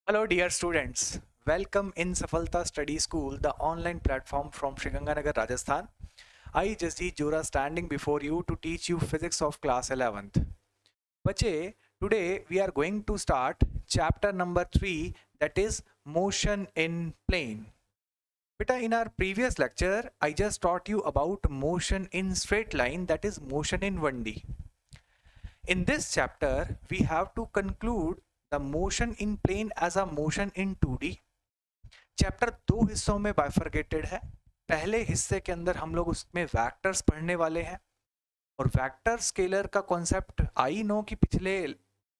Hello, dear students. Welcome in Safalta Study School, the online platform from Sriganganagar, Rajasthan. I, Jasdeep Jora, standing before you to teach you physics of class 11th. Bache, today we are going to start chapter number 3, that is motion in plane. Beta, in our previous lecture, I just taught you about motion in straight line, that is motion in 1D. In this chapter, we have to conclude the motion in plane as a motion in 2D. Chapter दो हिस्सों में bifurcated है। पहले हिस्से के अंदर हम लोग उसमें वेक्टर्स पढ़ने वाले हैं और वेक्टर स्केलर का कॉन्सेप्ट आई नो कि पिछले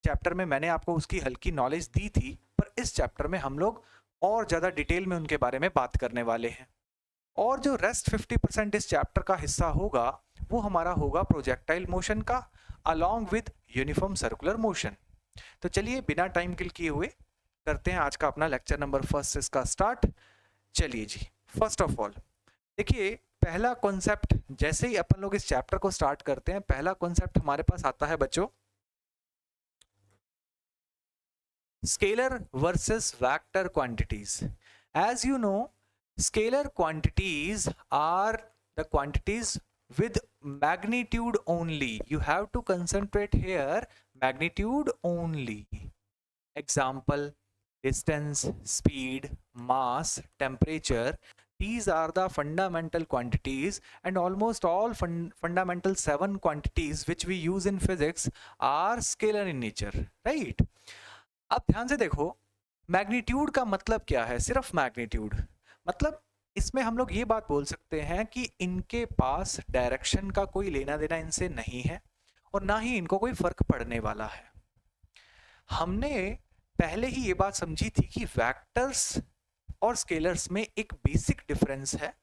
चैप्टर में मैंने आपको उसकी हल्की नॉलेज दी थी, पर इस चैप्टर में हम लोग और ज़्यादा डिटेल में उनके बारे में बात करने वाले हैं। और जो रेस्ट 50% इस चैप्टर का हिस्सा होगा वो हमारा होगा प्रोजेक्टाइल मोशन का along with uniform circular motion. तो चलिए बिना टाइम किल किए हुए करते हैं आज का अपना लेक्चर नंबर फर्स्ट इसका स्टार्ट। चलिए जी, फर्स्ट ऑफ ऑल देखिए, पहला कॉन्सेप्ट जैसे ही अपन लोग इस चैप्टर को स्टार्ट करते हैं, पहला कॉन्सेप्ट हमारे पास आता है बच्चों, scalar versus vector quantities. As you know, scalar quantities are the quantities with magnitude only. You have to concentrate here, magnitude only. Example, distance, speed, mass, temperature. These are the fundamental quantities, and almost all fundamental 7 quantities which we use in physics are scalar in nature, right? अब ध्यान से देखो, magnitude का मतलब क्या है? सिर्फ magnitude मतलब इसमें हम लोग ये बात बोल सकते हैं कि इनके पास डायरेक्शन का कोई लेना देना इनसे नहीं है और ना ही इनको कोई फर्क पड़ने वाला है। हमने पहले ही ये बात समझी थी कि वेक्टर्स और स्केलर्स में एक बेसिक डिफरेंस है।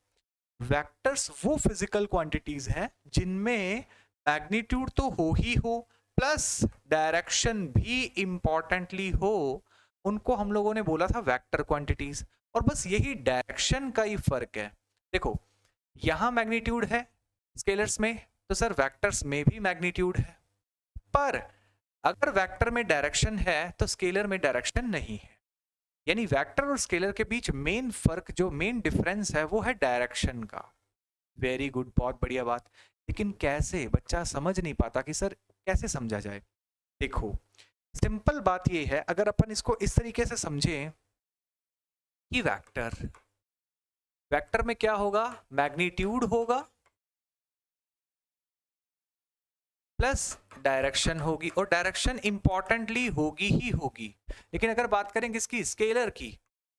वेक्टर्स वो फिजिकल क्वांटिटीज हैं जिनमें मैग्नीट्यूड तो हो ही हो, प्लस डायरेक्शन भी इंपॉर्टेंटली हो। उनको हम लोगों ने बोला था वेक्टर क्वांटिटीज, और बस यही डायरेक्शन का ही फर्क है। देखो, यहां मैग्नीट्यूड है स्केलर्स में, तो सर वेक्टर्स में भी मैग्नीट्यूड है, पर अगर वेक्टर में डायरेक्शन है तो स्केलर में डायरेक्शन नहीं है। यानी वेक्टर और स्केलर के बीच मेन फर्क, जो मेन डिफरेंस है, वो है डायरेक्शन का। वेरी गुड, बहुत बढ़िया बात। लेकिन कैसे? बच्चा समझ नहीं पाता कि सर कैसे समझा जाए। देखो, सिंपल बात ये है, अगर अपन इसको इस तरीके से समझें कि वेक्टर में क्या होगा? मैग्नीट्यूड होगा प्लस डायरेक्शन होगी, और डायरेक्शन इंपॉर्टेंटली होगी ही होगी। लेकिन अगर बात करें किसकी? स्केलर की,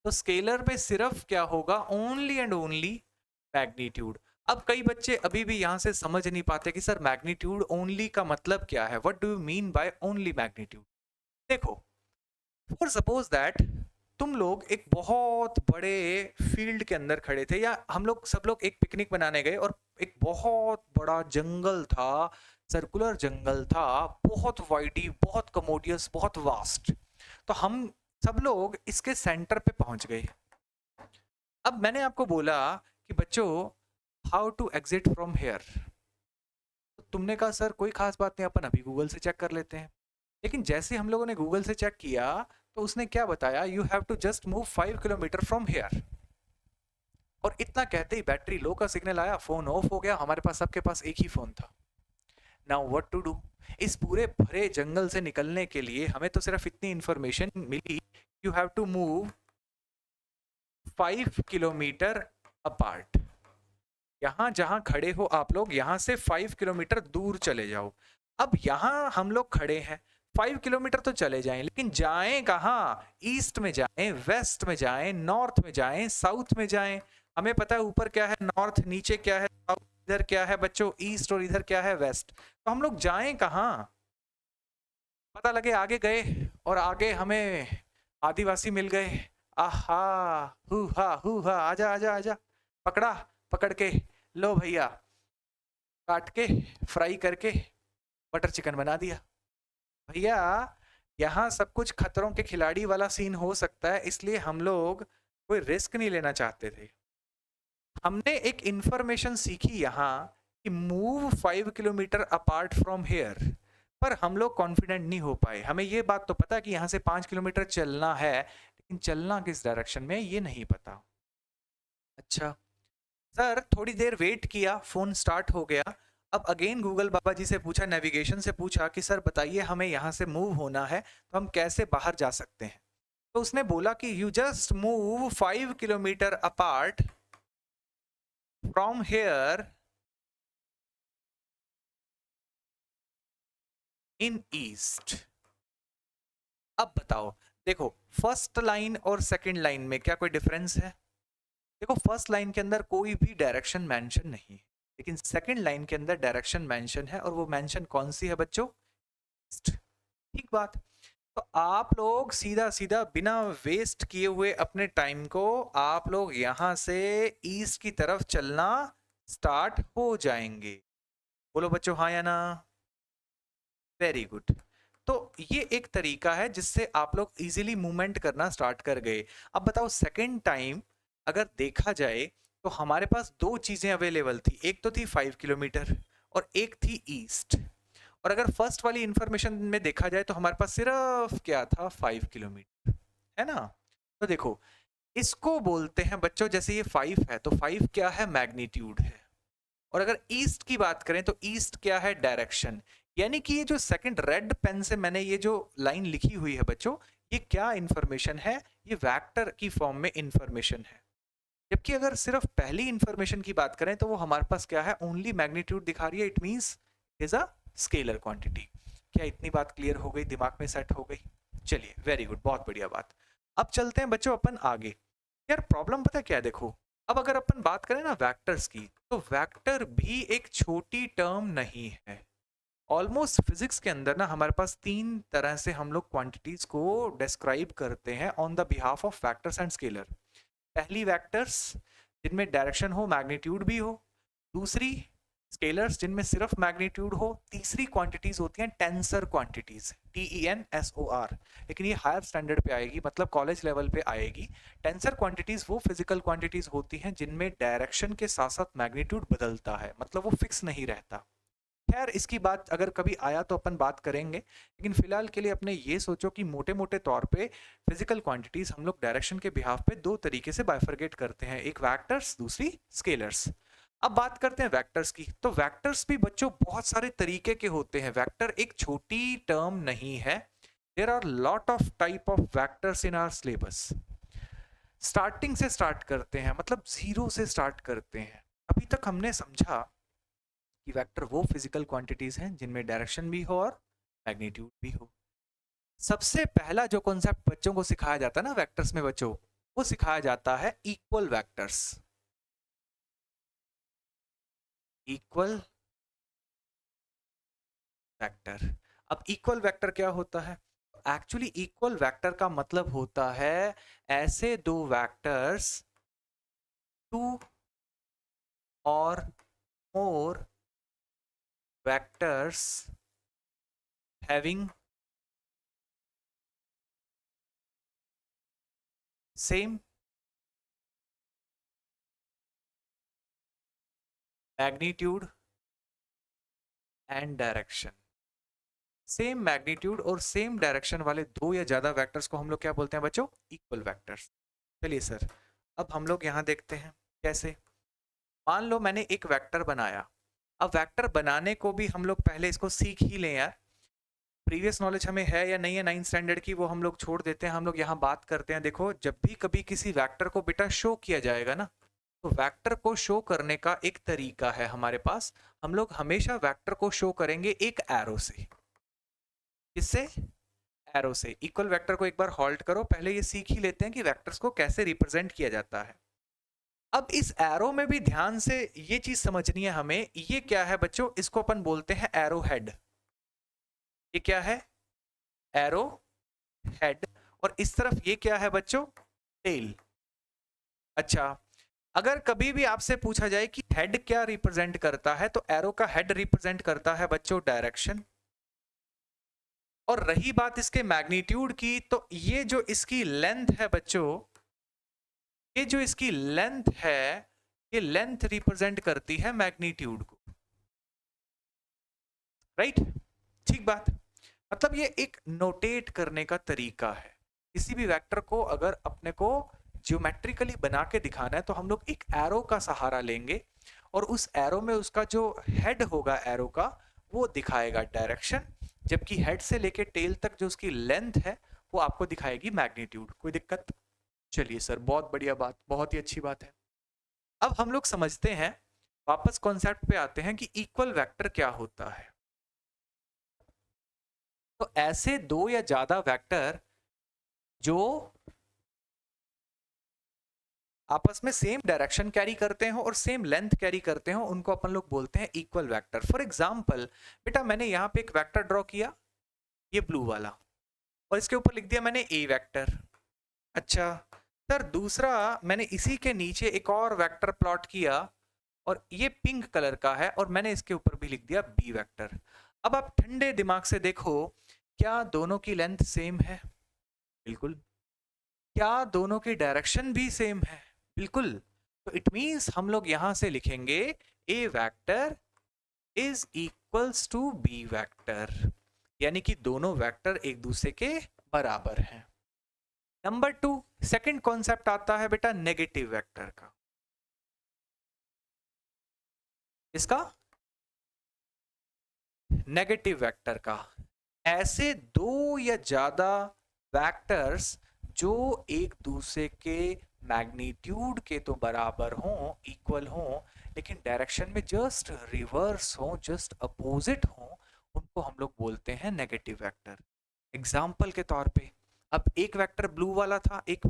तो स्केलर में सिर्फ क्या होगा? Only and only magnitude. अब कई बच्चे अभी भी यहां से समझ नहीं पाते कि सर मैग्नीट्यूड ओनली का मतलब क्या है, what do you mean by only magnitude. देखो, फॉर सपोज दैट तुम लोग एक बहुत बड़े फील्ड के अंदर खड़े थे, या हम लोग सब लोग एक पिकनिक बनाने गए और एक बहुत बड़ा जंगल था, सर्कुलर जंगल था, बहुत वाइडी, बहुत कमोडियस, बहुत वास्ट। तो हम सब लोग इसके सेंटर पे पहुंच गए। अब मैंने आपको बोला कि बच्चों, how to exit from here. तो तुमने कहा सर कोई खास बात नहीं, अपन अभी गूगल से चेक कर लेते हैं। लेकिन जैसे हम लोगों ने गूगल से चेक किया तो उसने क्या बताया? You have to just move 5 kilometre from here. और इतना कहते ही बैटरी लो का सिग्नल आया, फोन ऑफ हो गया। हमारे पास सबके पास एक ही फोन था। Now what to do? इस पूरे भरे जंगल से निकलने के लिए हमें तो सिर्फ इतनी इंफॉर्मेशन मिली, you have to move 5 kilometre apart. यहां जहां खड़े हो आप लोग, यहां से 5 किलोमीटर दूर चले जाओ। अब यहां हम लोग खड़े हैं, 5 किलोमीटर तो चले जाएं, लेकिन जाएं कहां? ईस्ट में जाएं, वेस्ट में जाएं, नॉर्थ में जाएं, साउथ में जाएं। हमें पता है ऊपर क्या है नॉर्थ, नीचे क्या है साउथ, इधर क्या है बच्चों ईस्ट, और इधर क्या है वेस्ट। तो हम लोग जाएं कहां? पता लगे आगे गए और आगे हमें आदिवासी मिल गए। आहा, हु हा, आजा आजा आजा, पकड़ा, पकड़ के लो भैया, काट के फ्राई करके बटर चिकन बना दिया। भैया, यहाँ सब कुछ खतरों के खिलाड़ी वाला सीन हो सकता है, इसलिए हम लोग कोई रिस्क नहीं लेना चाहते थे। हमने एक इंफॉर्मेशन सीखी यहाँ कि move 5 kilometre apart from here, पर हम लोग कॉन्फिडेंट नहीं हो पाए। हमें ये बात तो पता कि यहाँ से 5 किलोमीटर चलना है, लेकिन चलना किस डायरेक्शन में ये नहीं पता। अच्छा सर, थोड़ी देर वेट किया, फोन स्टार्ट हो गया। अब अगेन गूगल बाबा जी से पूछा, नेविगेशन से पूछा कि सर बताइए हमें यहाँ से मूव होना है तो हम कैसे बाहर जा सकते हैं। तो उसने बोला कि you just move 5 kilometre apart from here in east. अब बताओ, देखो फर्स्ट लाइन और सेकंड लाइन में क्या कोई डिफरेंस है? देखो फर्स्ट लाइन के अंदर कोई भी डायरेक्शन मेंशन नहीं है, लेकिन सेकंड लाइन के अंदर डायरेक्शन मेंशन है, और वो मेंशन कौन सी है बच्चों? ठीक बात। तो आप लोग सीधा सीधा बिना वेस्ट किए हुए अपने टाइम को आप लोग यहां से ईस्ट की तरफ चलना स्टार्ट हो जाएंगे। बोलो बच्चों हाँ या ना? Very good. तो ये एक तरीका है जिससे आप लोग इजीली मूवमेंट करना स्टार्ट कर गए। अब बताओ सेकंड टाइम अगर देखा जाए तो हमारे पास दो चीजें अवेलेबल थी, एक तो थी 5 किलोमीटर और एक थी ईस्ट। और अगर फर्स्ट वाली इंफॉर्मेशन में देखा जाए तो हमारे पास सिर्फ क्या था? 5 किलोमीटर, है ना? तो देखो इसको बोलते हैं बच्चों, जैसे ये 5 है तो 5 क्या है? मैग्नीट्यूड है। और अगर ईस्ट की बात करें तो ईस्ट क्या है? डायरेक्शन। यानी कि ये जो सेकंड रेड पेन से मैंने ये जो लाइन लिखी हुई है बच्चों, ये क्या इंफॉर्मेशन है? ये वेक्टर की फॉर्म में इंफॉर्मेशन है। जबकि अगर सिर्फ पहली इंफॉर्मेशन की बात करें तो वो हमारे पास क्या है? ओनली मैग्नीट्यूड दिखा रही है। It means is a scalar quantity. क्या इतनी बात क्लियर हो गई, दिमाग में सेट हो गई? चलिए वेरी गुड, बहुत बढ़िया बात। अब चलते हैं बच्चों अपन आगे। यार प्रॉब्लम पता क्या है, देखो अब अगर अपन बात करें ना वेक्टर्स की, तो वेक्टर भी एक छोटी टर्म नहीं है। ऑलमोस्ट फिजिक्स के अंदर ना हमारे पास तीन तरह से हम लोग क्वांटिटीज को डिस्क्राइब करते हैं on the behalf of vectors and scalar. पहली वेक्टर्स जिनमें डायरेक्शन हो, मैग्नीट्यूड भी हो। दूसरी स्केलर्स जिनमें सिर्फ मैग्नीट्यूड हो। तीसरी क्वांटिटीज होती हैं टेंसर क्वांटिटीज, TENSOR। लेकिन ये हायर स्टैंडर्ड पे आएगी, मतलब कॉलेज लेवल पे आएगी। टेंसर क्वांटिटीज वो फिजिकल क्वांटिटीज होती हैं जिनमें डायरेक्शन के साथ साथ मैग्नीट्यूड बदलता है, मतलब वो फिक्स नहीं रहता। खैर इसकी बात अगर कभी आया तो अपन बात करेंगे, लेकिन फिलहाल के लिए अपने ये सोचो कि मोटे मोटे तौर पे फिजिकल क्वांटिटीज हम लोग डायरेक्शन के बिहाफ पे दो तरीके से बाइफरकेट करते हैं, एक वेक्टर्स, दूसरी स्केलर्स। अब बात करते हैं वेक्टर्स की। तो वेक्टर्स भी बच्चों बहुत सारे तरीके के होते हैं। वेक्टर एक छोटी टर्म नहीं है। There are lot of type of vectors in our syllabus. Starting से स्टार्ट करते हैं, मतलब जीरो से स्टार्ट करते हैं। अभी तक हमने समझा कि वेक्टर वो फिजिकल क्वांटिटीज हैं जिनमें डायरेक्शन भी हो और मैग्नीट्यूड भी हो। सबसे पहला जो कॉन्सेप्ट बच्चों को सिखाया जाता है ना वेक्टर्स में बच्चों, वो सिखाया जाता है इक्वल वेक्टर्स। Equal vector. अब इक्वल वेक्टर क्या होता है? एक्चुअली इक्वल वेक्टर का मतलब होता है ऐसे दो वेक्टर्स, टू और more vectors having same magnitude and direction. Same magnitude और सेम डायरेक्शन वाले दो या ज्यादा वेक्टर्स को हम लोग क्या बोलते हैं बच्चों? Equal vectors. चलिए सर, अब हम लोग यहां देखते हैं कैसे। मान लो मैंने एक वेक्टर बनाया। अब वेक्टर बनाने को भी हम लोग पहले इसको सीख ही लें यार। प्रीवियस नॉलेज हमें है या नहीं है 9th स्टैंडर्ड की, वो हम लोग छोड़ देते हैं। हम लोग यहाँ बात करते हैं। देखो जब भी कभी किसी वेक्टर को बेटा शो किया जाएगा ना, तो वेक्टर को शो करने का एक तरीका है हमारे पास। हम लोग हमेशा वेक्टर को शो करेंगे एक एरो से। किससे? एरो से। इक्वल वेक्टर को एक बार हॉल्ट करो, पहले ये सीख ही लेते हैं कि वेक्टर्स को कैसे रिप्रेजेंट किया जाता है। अब इस एरो में भी ध्यान से ये चीज समझनी है हमें। ये क्या है बच्चों? इसको अपन बोलते हैं एरो हेड। ये क्या है? Arrow head. और इस तरफ ये क्या है बच्चों? टेल। अच्छा, अगर कभी भी आपसे पूछा जाए कि हेड क्या रिप्रेजेंट करता है, तो एरो का हेड रिप्रेजेंट करता है बच्चों डायरेक्शन। और रही बात इसके मैग्नीट्यूड की, तो ये जो इसकी लेंथ है बच्चों, ये जो इसकी लेंथ है, ये लेंथ रिप्रेजेंट करती है मैग्नीट्यूड को। राइट? ठीक बात। मतलब ये एक नोटेट करने का तरीका है। किसी भी वेक्टर को अगर अपने को ज्योमेट्रिकली बना के दिखाना है तो हम लोग एक एरो का सहारा लेंगे और उस एरो में उसका जो हेड होगा एरो का वो दिखाएगा डायरेक्शन, जबकि हेड से लेके टेल तक जो उसकी लेंथ है वो आपको दिखाएगी मैग्नीट्यूड। कोई दिक्कत? चलिए सर, बहुत बढ़िया बात, बहुत ही अच्छी बात है। अब हम लोग समझते हैं, वापस कॉन्सेप्ट पे आते हैं कि इक्वल वेक्टर क्या होता है। तो ऐसे दो या ज्यादा वेक्टर जो आपस में सेम डायरेक्शन कैरी करते हो और सेम लेंथ कैरी करते हो उनको अपन लोग बोलते हैं इक्वल वेक्टर। फॉर एग्जांपल बेटा मैंने यहाँ पे एक वेक्टर ड्रॉ किया, ये ब्लू वाला, और इसके ऊपर लिख दिया मैंने ए वेक्टर। अच्छा सर, दूसरा मैंने इसी के नीचे एक और वेक्टर प्लॉट किया और ये पिंक कलर का है और मैंने इसके ऊपर भी लिख दिया बी वेक्टर। अब आप ठंडे दिमाग से देखो, क्या दोनों की लेंथ सेम है? बिल्कुल। क्या दोनों की डायरेक्शन भी सेम है? बिल्कुल। तो इट मींस हम लोग यहां से लिखेंगे A vector is equals to B vector, यानी कि दोनों वेक्टर एक दूसरे के बराबर हैं। नंबर 2, सेकंड कॉन्सेप्ट आता है बेटा नेगेटिव वेक्टर का। इसका नेगेटिव वेक्टर का, ऐसे दो या ज्यादा वेक्टर्स जो एक दूसरे के मैग्नीट्यूड के तो बराबर हों, इक्वल हों, लेकिन डायरेक्शन में जस्ट रिवर्स हों, जस्ट अपोजिट हों, उनको हम लोग बोलते हैं नेगेटिव वेक्टर। एग्जाम्पल के तौर पे, अब एक वेक्टर ब्लू वाला था, एक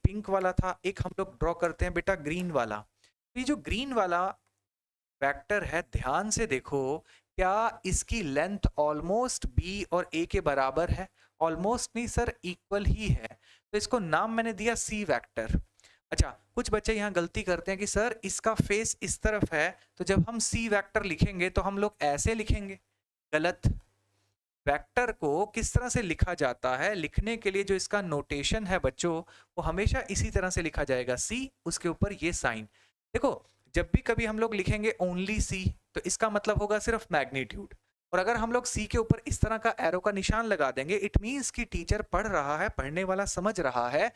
पिंक वाला था, एक हम लोग ड्रॉ करते हैं बेटा ग्रीन वाला। ये जो ग्रीन वाला वेक्टर है, ध्यान से देखो, क्या इसकी लेंथ ऑलमोस्ट बी और ए के बराबर है? ऑलमोस्ट नहीं सर, इक्वल ही है। तो इसको नाम मैंने दिया सी वेक्टर। अच्छा, कुछ बच्चे यहाँ गलती करते हैं कि सर इसका फेस इस तरफ है, तो जब हम सी वेक्टर लिखेंगे तो हम लोग ऐसे लिखेंगे। गलत। वेक्टर को किस तरह से लिखा जाता है, लिखने के लिए जो इसका नोटेशन है बच्चों, वो हमेशा इसी तरह से लिखा जाएगा, सी उसके ऊपर ये साइन। देखो, जब भी कभी हम लोग लिखेंगे ओनली सी, तो इसका मतलब होगा सिर्फ मैग्नीट्यूड। और अगर हम लोग सी के ऊपर इस तरह का एरो का निशान लगा देंगे, इट मींस कि टीचर पढ़ रहा है, पढ़ने वाला समझ रहा है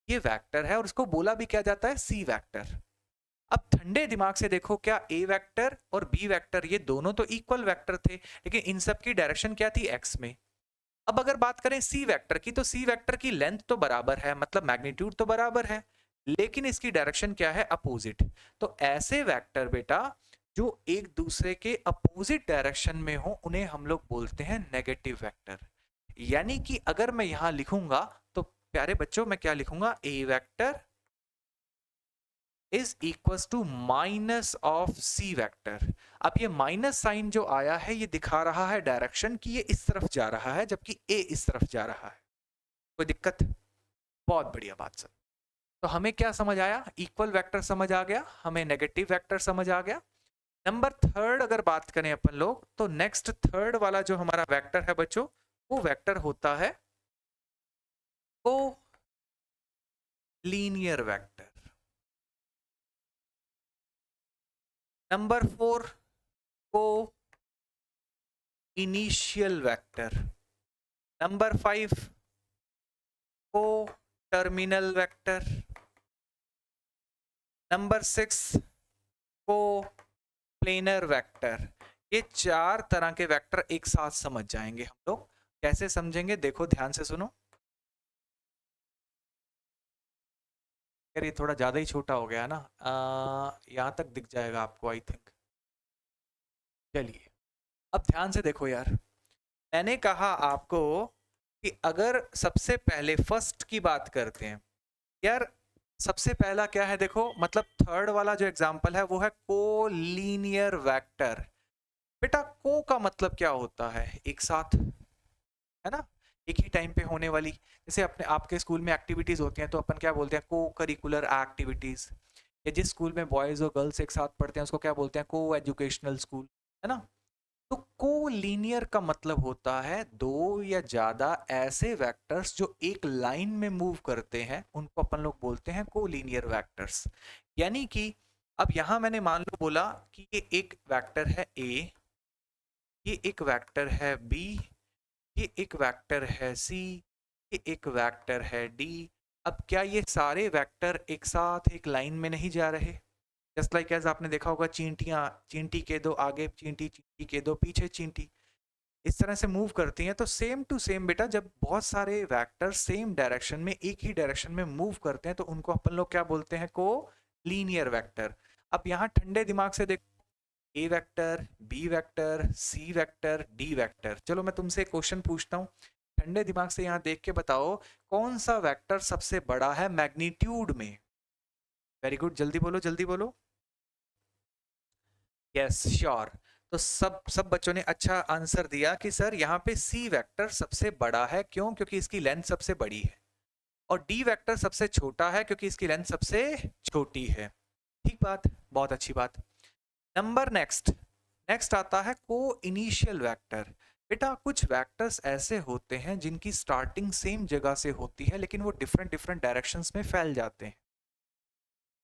ये वेक्टर है और उसको बोला भी क्या जाता है, सी वेक्टर। अब ठंडे दिमाग से देखो, क्या ए वेक्टर और बी वेक्टर ये दोनों तो इक्वल वेक्टर थे, लेकिन इन सब की डायरेक्शन क्या थी, एक्स में। अब अगर बात करें सी वेक्टर की, तो सी वेक्टर की लेंथ तो बराबर है, मतलब मैग्नीट्यूड तो बराबर है, लेकिन इसकी डायरेक्शन क्या है, अपोजिट। तो ऐसे वेक्टर बेटा जो एक दूसरे के अपोजिट डायरेक्शन में हो, उन्हें हम लोग बोलते हैं नेगेटिव वेक्टर। यानी कि अगर मैं यहां लिखूंगा तो प्यारे बच्चों मैं क्या लिखूंगा, A vector is equal to minus of C vector. अब ये माइनस साइन जो आया है ये दिखा रहा है डायरेक्शन कि ये इस तरफ जा रहा है, जबकि ए इस तरफ जा रहा है। कोई दिक्कत? बहुत बढ़िया बात सर। तो हमें क्या समझ आया, इक्वल वेक्टर समझ आ गया, हमें नेगेटिव वेक्टर समझ आ गया। नंबर थर्ड अगर बात करें अपन लोग, तो नेक्स्ट थर्ड वाला जो हमारा वेक्टर है बच्चों, वो वेक्टर होता है को लीनियर वेक्टर। नंबर 4 को इनिशियल वेक्टर। नंबर 5 को टर्मिनल वेक्टर। नंबर 6 को प्लेनर वेक्टर। ये चार तरह के वेक्टर एक साथ समझ जाएंगे हम लोग। कैसे समझेंगे, देखो ध्यान से सुनो। यार ये थोड़ा ज्यादा ही छोटा हो गया ना, यहां तक दिख जाएगा आपको आई थिंक। चलिए अब ध्यान से देखो यार, मैंने कहा आपको कि अगर सबसे पहले फर्स्ट की बात करते हैं यार, सबसे पहला क्या है देखो, मतलब थर्ड वाला जो एग्जांपल है वो है कोलिनियर वेक्टर। बेटा को का मतलब क्या होता है, एक साथ, है ना, एक ही टाइम पे होने वाली। जैसे अपने आपके स्कूल में एक्टिविटीज होती हैं तो अपन क्या बोलते हैं, को करिकुलर एक्टिविटीज। या जिस स्कूल में बॉयज और गर्ल्स एक साथ पढ़ते हैं उसको क्या बोलते हैं, को एजुकेशनल स्कूल, है ना। तो कोलिनियर का मतलब होता है दो या ज्यादा ऐसे वेक्टर्स जो एक लाइन में मूव करते हैं, उनको अपन लोग बोलते हैं कोलिनियर वेक्टर्स। यानी कि अब यहां मैंने मान लो बोला कि ये एक वेक्टर है ए, ये एक वेक्टर है बी, ये एक वेक्टर है सी, ये एक वेक्टर है डी। अब क्या ये सारे वेक्टर एक साथ एक लाइन में नहीं जा रहे? जस्ट लाइक एज आपने देखा होगा चींटियां, चींटी के दो आगे चींटी, चींटी के दो पीछे चींटी, इस तरह से मूव करती हैं। तो सेम टू सेम बेटा, जब बहुत सारे वेक्टर सेम डायरेक्शन में, एक ही डायरेक्शन में मूव करते हैं तो उनको अपन लोग क्या बोलते हैं? को लीनियर वेक्टर। अब यहाँ ठंडे दिमाग से देखो, ए vector, B vector, C vector, D vector. चलो मैं तुमसे एक क्वेश्चन पूछता हूँ, ठंडे दिमाग से यहाँ देख के बताओ कौन सा वेक्टर सबसे बड़ा है मैग्नीट्यूड में? वेरी गुड, जल्दी बोलो जल्दी बोलो। Yes sure. तो सब बच्चों ने अच्छा आंसर दिया कि सर यहाँ पे सी वेक्टर सबसे बड़ा है। क्यों? क्योंकि इसकी लेंथ सबसे बड़ी है। और डी वेक्टर सबसे छोटा है क्योंकि इसकी लेंथ सबसे छोटी है। ठीक बात, बहुत अच्छी बात। नंबर नेक्स्ट, नेक्स्ट आता है को इनिशियल वेक्टर। बेटा कुछ वेक्टर्स ऐसे होते हैं जिनकी स्टार्टिंग सेम जगह से होती है लेकिन वो डिफरेंट डिफरेंट डायरेक्शंस में फैल जाते हैं।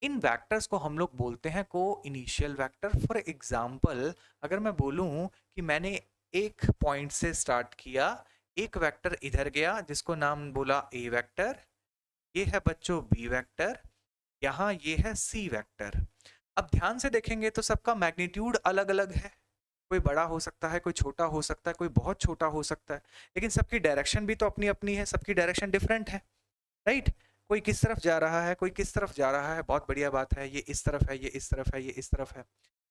इन वेक्टर्स को हम लोग बोलते हैं को इनिशियल वेक्टर। फॉर एग्जाम्पल, अगर मैं बोलूं कि मैंने एक पॉइंट से स्टार्ट किया, एक वेक्टर इधर गया जिसको नाम बोला ए वेक्टर, ये है बच्चों बी वेक्टर, यहाँ ये है सी वेक्टर। अब ध्यान से देखेंगे तो सबका मैग्नीट्यूड अलग अलग है, कोई बड़ा हो सकता है, कोई छोटा हो सकता है, कोई बहुत छोटा हो सकता है, लेकिन सबकी डायरेक्शन भी तो अपनी अपनी है, सबकी डायरेक्शन डिफरेंट है, राइट? कोई किस तरफ जा रहा है, कोई किस तरफ जा रहा है, बहुत बढ़िया बात है, ये इस तरफ है, ये इस तरफ है, ये इस तरफ है,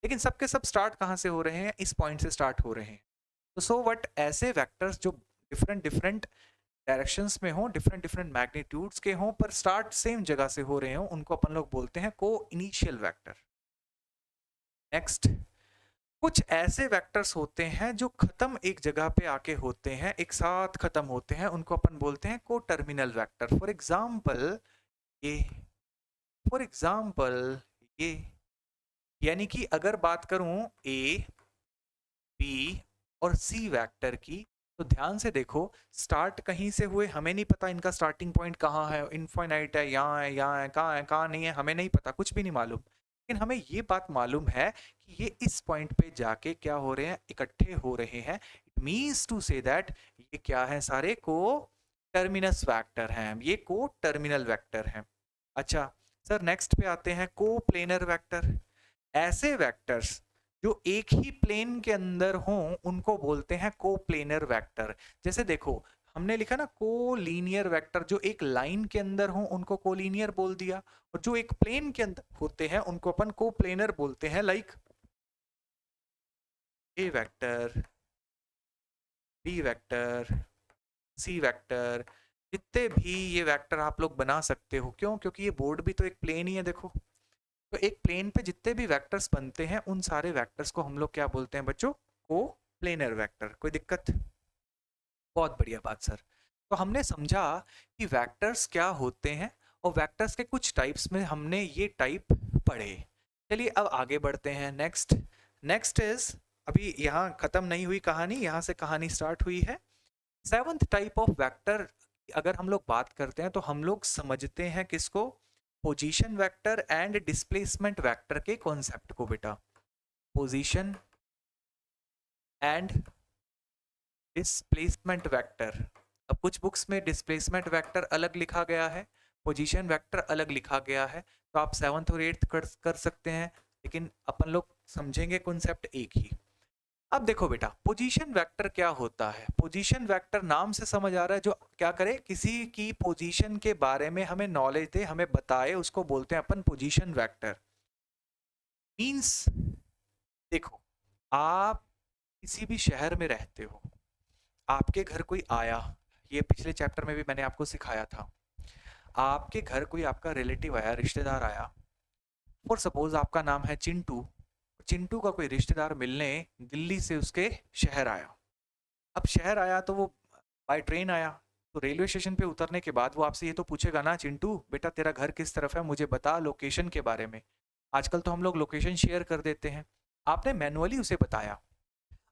लेकिन सबके सब स्टार्ट कहाँ से हो रहे हैं? इस पॉइंट से स्टार्ट हो रहे हैं। तो सो व्हाट, ऐसे वेक्टर्स जो डिफरेंट डिफरेंट डायरेक्शंस में हो, डिफरेंट डिफरेंट मैग्नीट्यूड्स के हों, पर स्टार्ट सेम जगह से हो रहे हो, उनको अपन लोग बोलते हैं को इनिशियल वेक्टर। नेक्स्ट, कुछ ऐसे वेक्टर्स होते हैं जो खत्म एक जगह पे आके होते हैं, एक साथ खत्म होते हैं, उनको अपन बोलते हैं को टर्मिनल वेक्टर। फॉर एग्जाम्पल ये, फॉर एग्जाम्पल ये, यानी कि अगर बात करूं ए, बी और सी वेक्टर की, तो ध्यान से देखो, स्टार्ट कहीं से हुए, हमें नहीं पता इनका स्टार्टिंग पॉइंट कहाँ है, इनफाइनाइट है, यहाँ है, यहाँ है, कहाँ है, कहाँ नहीं है, हमें नहीं पता, कुछ भी नहीं मालूम, लेकिन हमें ये बात मालूम है कि ये इस पॉइंट पे जाके क्या हो रहे हैं? इकट्ठे हो रहे हैं। It means to say that ये क्या है? सारे को टर्मिनस वेक्टर हैं, ये को टर्मिनल वेक्टर हैं। अच्छा सर, नेक्स्ट पे आते हैं को प्लेनर वेक्टर। ऐसे वेक्टर्स जो एक ही प्लेन के अंदर हों उनको बोलते हैं को प्लेनर वेक्टर। जैसे देखो, हमने लिखा ना को लीनियर वेक्टर, जो एक लाइन के अंदर हो उनको को लीनियर बोल दिया, और जो एक प्लेन के अंदर होते हैं उनको अपन को प्लेनर बोलते हैं। Like A vector, B vector, C vector, जितने भी ये वेक्टर आप लोग बना सकते हो। क्यों? क्योंकि ये बोर्ड भी तो एक प्लेन ही है। देखो, तो एक प्लेन पे जितने भी वेक्टर्स बनते हैं उन सारे वेक्टर्स को हम लोग क्या बोलते हैं बच्चों? को प्लेनर वेक्टर। कोई दिक्कत? बहुत बढ़िया बात सर। तो हमने समझा कि वेक्टर्स क्या होते हैं और वेक्टर्स के कुछ टाइप्स में हमने ये टाइप पढ़े। चलिए अब आगे बढ़ते हैं। नेक्स्ट, नेक्स्ट इज, अभी यहाँ खत्म नहीं हुई कहानी, यहाँ से कहानी स्टार्ट हुई है। सेवंथ टाइप ऑफ वेक्टर अगर हम लोग बात करते हैं तो हम लोग समझते हैं किसको? Position vector and displacement vector के कॉन्सेप्ट को बेटा। Position and displacement vector. अब कुछ बुक्स में डिस्प्लेसमेंट वेक्टर अलग लिखा गया है, पोजीशन वेक्टर अलग लिखा गया है, तो आप 7th और 8th कर सकते हैं, लेकिन अपन लोग समझेंगे कॉन्सेप्ट एक ही। अब देखो बेटा, पोजीशन वेक्टर क्या होता है? पोजीशन वेक्टर नाम से समझ आ रहा है, जो क्या करे? किसी की पोजीशन के बारे में हमें नॉलेज दे, हमें बताए, उसको बोलते हैं अपन पोजीशन वेक्टर। मींस देखो, आप किसी भी शहर में रहते हो, आपके घर कोई आया, ये पिछले चैप्टर में भी मैंने आपको सिखाया था, आपके घर कोई आपका रिलेटिव आया, रिश्तेदार आया, फॉर सपोज आपका नाम है चिंटू, चिंटू का कोई रिश्तेदार मिलने दिल्ली से उसके शहर आया। अब शहर आया तो वो बाय ट्रेन आया, तो रेलवे स्टेशन पे उतरने के बाद वो आपसे ये तो पूछेगा ना, चिंटू बेटा तेरा घर किस तरफ है, मुझे बता लोकेशन के बारे में। आजकल तो हम लोग लोकेशन शेयर कर देते हैं, आपने मैनुअली उसे बताया।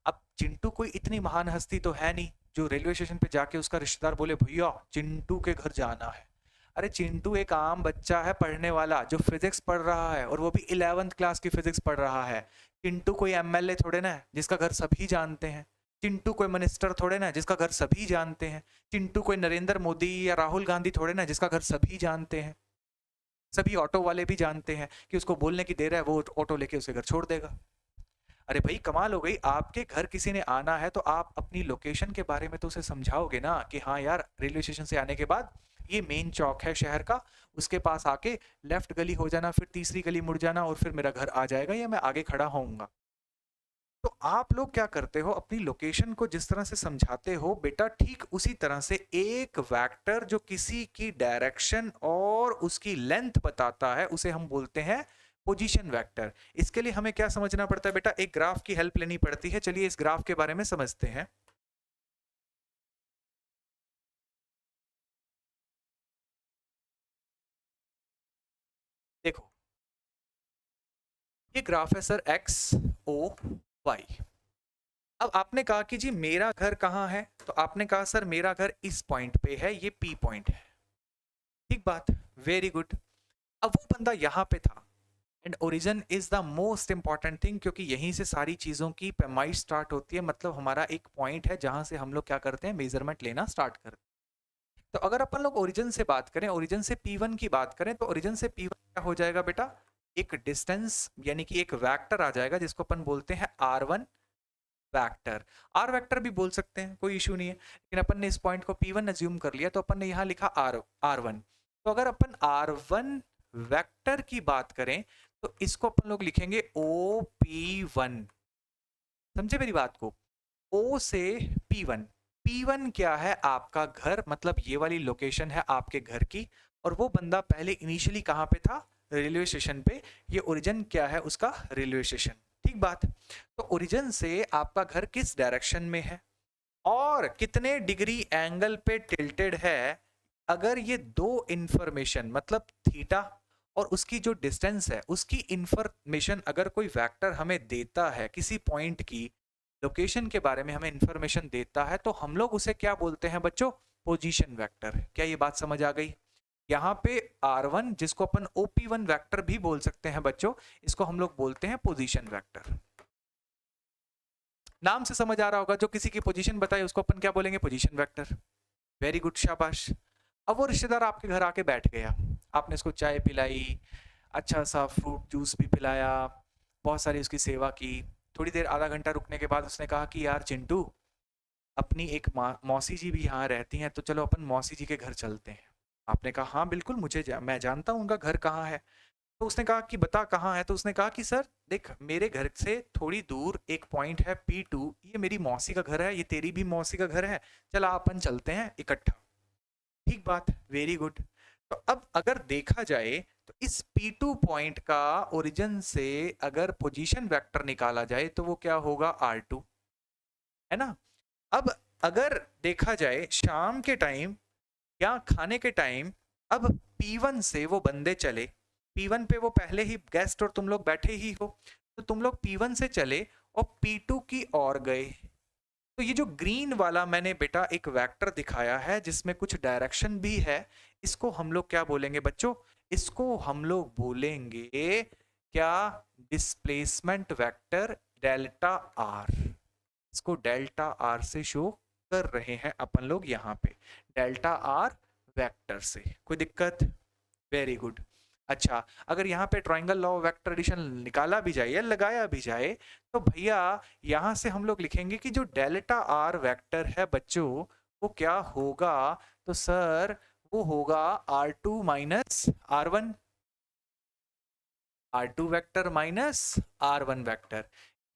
अब चिंटू कोई इतनी महान हस्ती तो है नहीं जो रेलवे स्टेशन पे जाके उसका रिश्तेदार बोले भैया चिंटू के घर जाना है। अरे चिंटू एक आम बच्चा है पढ़ने वाला, जो फिजिक्स पढ़ रहा है, और वो भी 11th क्लास की फिजिक्स पढ़ रहा है। चिंटू कोई एमएलए थोड़े ना है जिसका घर सभी जानते हैं। चिंटू कोई मिनिस्टर थोड़े ना जिसका घर सभी जानते हैं। चिंटू कोई नरेंद्र मोदी या राहुल गांधी थोड़े ना जिसका घर सभी जानते हैं। सभी ऑटो वाले भी जानते हैं कि उसको बोलने की देर है, वो ऑटो लेके उसके घर छोड़ देगा। अरे भाई कमाल हो गई, आपके घर किसी ने आना है तो आप अपनी लोकेशन के बारे में तो उसे समझाओगे ना कि हाँ यार, रेलवे स्टेशन से आने के बाद ये मेन चौक है शहर का, उसके पास आके लेफ्ट गली हो जाना, फिर तीसरी गली मुड़ जाना और फिर मेरा घर आ जाएगा या मैं आगे खड़ा होऊंगा। तो आप लोग क्या करते हो, अपनी लोकेशन को जिस तरह से समझाते हो बेटा, ठीक उसी तरह से एक वेक्टर जो किसी की डायरेक्शन और उसकी लेंथ बताता है उसे हम बोलते हैं पोजीशन वेक्टर। इसके लिए हमें क्या समझना पड़ता है बेटा, एक ग्राफ की हेल्प लेनी पड़ती है। चलिए इस ग्राफ के बारे में समझते हैं। देखो ये ग्राफ है सर एक्स ओ वाई। अब आपने कहा कि जी मेरा घर कहाँ है, तो आपने कहा सर मेरा घर इस पॉइंट पे है, ये पी पॉइंट है। ठीक बात, वेरी गुड। अब वो बंदा यहाँ पे था and origin is the most important thing, क्योंकि यहीं से सारी चीजों की पैमाइश स्टार्ट होती है। मतलब हमारा एक पॉइंट है जहां से हम लोग क्या करते हैं, मेजरमेंट लेना स्टार्ट करते हैं। तो अगर अपन लोग ओरिजिन से बात करें, ओरिजिन से P1 की बात करें, तो ओरिजिन से P1 क्या हो जाएगा बेटा, एक डिस्टेंस यानी कि एक वेक्टर आ जाएगा जिसको अपन बोलते हैं R1 वेक्टर। आर वेक्टर भी बोल सकते हैं, कोई इशू नहीं है, लेकिन अपन ने इस पॉइंट को P1 अज्यूम कर लिया तो अपन ने यहाँ लिखा R1। तो अगर अपन R1 वेक्टर की बात करें तो इसको अपन लोग लिखेंगे OP1। समझे मेरी बात को, O से P1। P1 क्या है, आपका घर, मतलब ये वाली लोकेशन है आपके घर की, और वो बंदा पहले इनिशियली कहाँ पे था, रेलवे स्टेशन पे। ये ओरिजिन क्या है उसका, रेलवे स्टेशन। ठीक बात। तो ओरिजिन से आपका घर किस डायरेक्शन में है और कितने डिग्री एंगल पे टिल्टेड है, अगर ये दो इंफॉर्मेशन मतलब थीटा और उसकी जो डिस्टेंस है उसकी इंफॉर्मेशन अगर कोई वेक्टर हमें देता है, किसी पॉइंट की लोकेशन के बारे में हमें इंफॉर्मेशन देता है, तो हम लोग उसे क्या बोलते हैं बच्चों, पोजीशन वेक्टर। क्या ये बात समझ आ गई? यहाँ पे R1 जिसको अपन OP1 वेक्टर भी बोल सकते हैं बच्चों, इसको हम लोग बोलते हैं पोजीशन वेक्टर। नाम से समझ आ रहा होगा, जो किसी की पोजीशन बताए उसको अपन क्या बोलेंगे, पोजीशन वेक्टर। वेरी गुड, शाबाश। अब वो रिश्तेदार आपके घर आके बैठ गया, आपने इसको चाय पिलाई, अच्छा सा फ्रूट जूस भी पिलाया, बहुत सारी उसकी सेवा की। थोड़ी देर, आधा घंटा रुकने के बाद उसने कहा कि यार चिंटू, अपनी एक मौसी जी भी यहाँ रहती हैं, तो चलो अपन मौसी जी के घर चलते हैं। आपने कहा हाँ बिल्कुल, मैं जानता हूँ उनका घर कहाँ है। तो उसने कहा कि बता कहाँ है, तो उसने कहा कि सर देख, मेरे घर से थोड़ी दूर एक पॉइंट है P2, ये मेरी मौसी का घर है, ये तेरी भी मौसी का घर है, चला अपन चलते हैं इकट्ठा। ठीक बात, वेरी गुड। तो अब अगर देखा जाए तो इस P2 पॉइंट का ओरिजिन से अगर पोजीशन वेक्टर निकाला जाए तो वो क्या होगा, R2, है ना। अब अगर देखा जाए शाम के टाइम या खाने के टाइम, अब P1 से वो बंदे चले, P1 पे वो पहले ही गेस्ट और तुम लोग बैठे ही हो, तो तुम लोग P1 से चले और P2 की ओर गए। तो ये जो ग्रीन वाला मैंने बेटा एक वेक्टर दिखाया है जिसमें कुछ डायरेक्शन भी है, इसको हम लोग क्या बोलेंगे बच्चों, इसको हम लोग बोलेंगे क्या, डिस्प्लेसमेंट वेक्टर डेल्टा आर। इसको डेल्टा आर से शो कर रहे हैं अपन लोग यहाँ पे, डेल्टा आर वेक्टर से। कोई दिक्कत? Very good. अच्छा, अगर यहाँ पे triangle law of vector addition निकाला भी जाए या लगाया भी जाए, तो भैया यहाँ से हम लोग लिखेंगे कि जो डेल्टा आर वेक्टर है बच्चों, वो क्या होगा, तो सर वो होगा R2 minus R1, R2 vector minus R1 vector.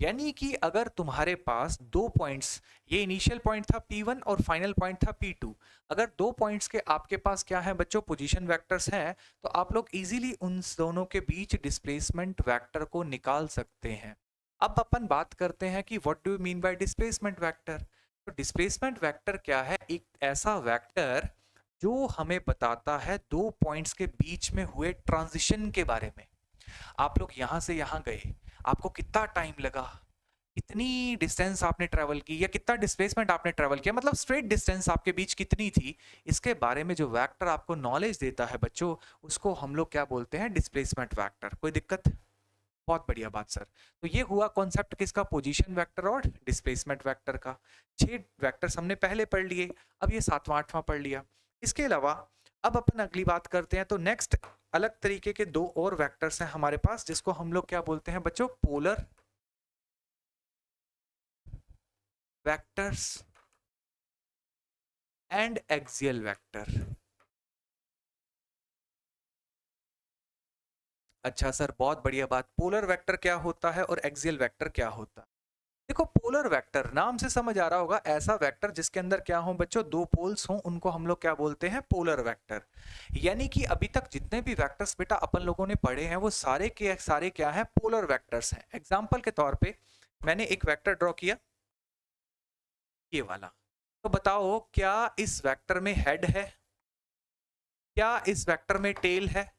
यानी कि अगर तुम्हारे पास दो पॉइंट्स, ये इनिशियल पॉइंट था P1 और फाइनल पॉइंट था P2, अगर दो पॉइंट्स के आपके पास क्या है बच्चों, पोजीशन वेक्टर्स हैं, तो आप लोग इजीली उन दोनों के बीच डिस्प्लेसमेंट वेक्टर को निकाल सकते हैं। अब अपन बात करते हैं कि what do you mean bye displacement vector. तो डिस्प्लेसमेंट वेक्टर क्या है, एक ऐसा वेक्टर जो हमें बताता है दो पॉइंट्स के बीच में हुए ट्रांजिशन के बारे में। आप लोग यहाँ से यहाँ गए, आपको कितना टाइम लगा, कितनी डिस्टेंस आपने ट्रेवल की, या कितना डिस्प्लेसमेंट आपने ट्रेवल किया, मतलब स्ट्रेट डिस्टेंस आपके बीच कितनी थी, इसके बारे में जो वेक्टर आपको नॉलेज देता है बच्चों, उसको हम लोग क्या बोलते हैं, डिस्प्लेसमेंट वेक्टर। कोई दिक्कत? बहुत बढ़िया बात सर। तो ये हुआ कॉन्सेप्ट किसका, पोजीशन वेक्टर और डिस्प्लेसमेंट वेक्टर का। 6 वेक्टर्स हमने पहले पढ़ लिए, अब ये 7वां 8वां पढ़ लिया। इसके अलावा अब अपन अगली बात करते हैं। तो नेक्स्ट अलग तरीके के 2 और वेक्टर्स हैं हमारे पास, जिसको हम लोग क्या बोलते हैं बच्चों, polar vectors and axial vector. अच्छा सर, बहुत बढ़िया बात। पोलर वेक्टर क्या होता है और एक्सियल वेक्टर क्या होता है? देखो, पोलर वेक्टर नाम से समझ आ रहा होगा, ऐसा वेक्टर जिसके अंदर क्या हो बच्चों, 2 पोल्स हों, उनको हम लोग क्या बोलते हैं, पोलर वेक्टर। यानी कि अभी तक जितने भी वेक्टर्स बेटा अपन लोगों ने पढ़े हैं वो सारे के सारे क्या हैं, पोलर वेक्टर्स हैं। एग्जांपल के तौर पे मैंने एक वेक्टर ड्रॉ किया, ये वाला। तो बताओ क्या इस वेक्टर में हेड है, क्या इस वेक्टर में टेल है?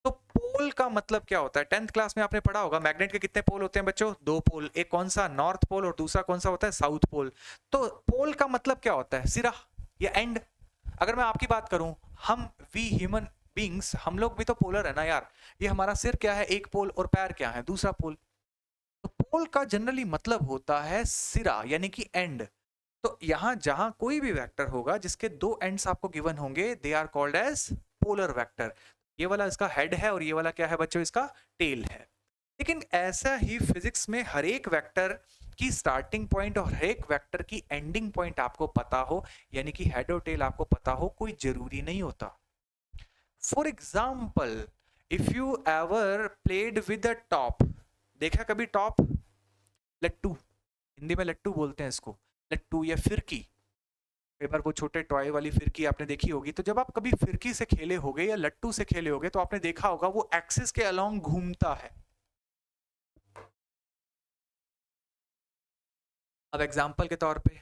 तो पोल का मतलब क्या होता है, 10th क्लास में आपने पढ़ा होगा, मैग्नेट के कितने पोल होते हैं बच्चों, 2 पोल। एक कौन सा, नॉर्थ पोल, और दूसरा कौन सा होता है, साउथ पोल। तो पोल का मतलब क्या होता है, सिरा या एंड। अगर मैं आपकी बात करूं, हम वी ह्यूमन बींग्स, हम लोग भी तो पोलर है ना यार। ये हमारा सिर क्या है, एक पोल, और पैर क्या है, दूसरा पोल। तो पोल का जनरली मतलब होता है सिरा, यानी कि एंड। तो यहां जहां कोई भी वेक्टर होगा जिसके 2 एंड्स आपको गिवन होंगे, they are called as polar vector. ये वाला इसका हेड है और ये वाला क्या है बच्चों, इसका टेल है। लेकिन ऐसा ही फिजिक्स में हर एक वेक्टर की स्टार्टिंग पॉइंट और हर एक वेक्टर की एंडिंग पॉइंट आपको पता हो, यानी कि हेड और टेल आपको पता हो, कोई जरूरी नहीं होता। For example, if you ever played with a top, देखा कभी टॉप, लट्टू, हिंदी में लट्टू बोलते हैं इसको, लट्टू या फिरकी। कई बार वो छोटे टॉय वाली फिरकी आपने देखी होगी। तो जब आप कभी फिरकी से खेले होगे या लट्टू से खेले होगे तो आपने देखा होगा वो एक्सिस के अलोंग घूमता है। अब एग्जाम्पल के तौर पे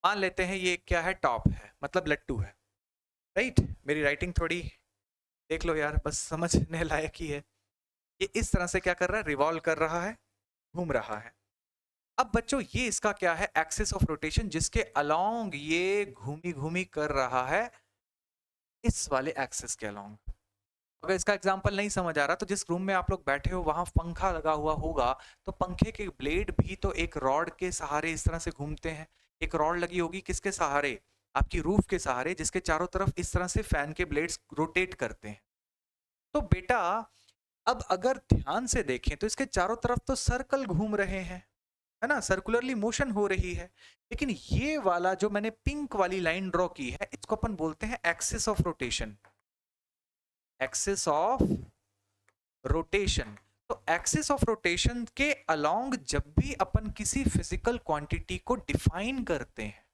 मान लेते हैं ये क्या है, टॉप है, मतलब लट्टू है, राइट। मेरी राइटिंग थोड़ी देख लो यार, बस समझने लायक ही है। ये इस तरह से क्या कर रहा है, रिवॉल्व कर रहा है, घूम रहा है। अब बच्चों ये इसका क्या है, एक्सिस ऑफ रोटेशन, जिसके अलोंग ये घूमी घूमी कर रहा है, इस वाले एक्सिस के अलोंग। अगर इसका एग्जांपल नहीं समझ आ रहा, तो जिस रूम में आप लोग बैठे हो वहां पंखा लगा हुआ होगा, तो पंखे के ब्लेड भी तो एक रॉड के सहारे इस तरह से घूमते हैं। एक रॉड लगी होगी किसके सहारे, आपकी रूफ के सहारे, जिसके चारों तरफ इस तरह से फैन के ब्लेड्स रोटेट करते हैं। तो बेटा अब अगर ध्यान से देखें तो इसके चारों तरफ तो सर्कल घूम रहे हैं, है ना, सर्कुलरली मोशन हो रही है। लेकिन ये वाला जो मैंने पिंक वाली लाइन ड्रॉ की है, इसको अपन बोलते हैं axis of rotation. Axis of rotation. तो एक्सिस ऑफ रोटेशन के अलोंग जब भी अपन किसी फिजिकल क्वांटिटी को डिफाइन करते हैं